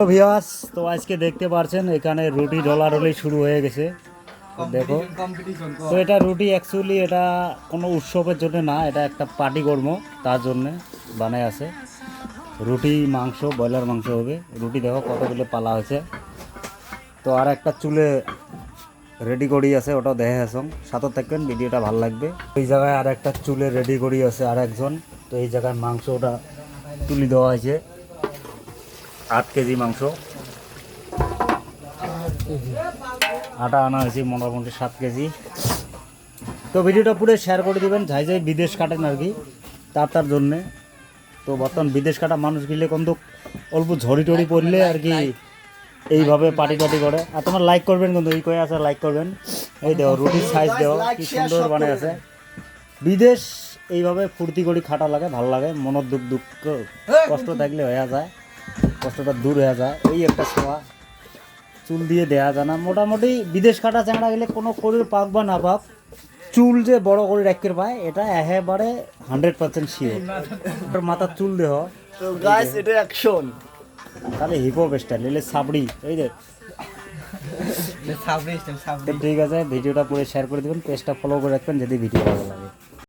Viewers, তো আজকে দেখতে পাচ্ছেন এখানে রুটি ঢলাঢলি শুরু হয়ে গেছে। দেখো, তো এটা রুটি অ্যাকচুয়ালি এটা কোনো উৎসবের জন্য না, এটা একটা পার্টি কর্ম, তার জন্যে বানায় আছে। রুটি মাংস, ব্রয়লার মাংস হবে। রুটি দেখো কতগুলো পালা হয়েছে। তো আর একটা চুলে রেডি করি আছে, ওটাও দেখে আসুন, সাথে থাকবেন, ভিডিওটা ভালো লাগবে। এই জায়গায় আর একটা চুলে রেডি করি আছে আর একজন। তো এই জায়গায় মাংস ওটা তুলি দেওয়া হয়েছে, 8 কেজি মাংস, আটা আনা হয়েছে মোটামুটি 7 কেজি। তো ভিডিওটা পুরো শেয়ার করে দিবেন, যাই যাই বিদেশ কাটেন আর কি, তার জন্যে। তো বর্তমান বিদেশ কাটা মানুষ গেলে কিন্তু অল্প ঝড়ি টড়ি পড়লে আর কি এইভাবে পার্টি টাটি করে। আর তোমার লাইক করবেন, কিন্তু এই কয়ে আছে লাইক করবেন। এই দেখো রুটির সাইজ দেওয়া কি সুন্দর বানায় আছে। বিদেশ এইভাবে ফুর্তি করি খাটা লাগে, ভালো লাগে। মনের দুঃখ দুঃখ কষ্ট থাকলে হয়ে যায়, কষ্টটা দূর হয়ে যায়। এই একটা ছোঁয়া চুল দিয়ে দেয়া যায় না। মোটামুটি বিদেশ কাটা চ্যাংড়া গেলে কোনো শরীর পাক বা না পাক, চুল যে বড় করে রাখতে পায় এটা একেবারে 100% শিওর। মাথার চুল দেহ গাইস, এটা অ্যাকশন। তাহলে হিপহপ স্টাইল, এলে সাবড়ি, এই যে ঠিক আছে। ভিডিওটা পুরো শেয়ার করে দেবেন, পেজটা ফলো করে রাখবেন যদি ভিডিও ভালো লাগে।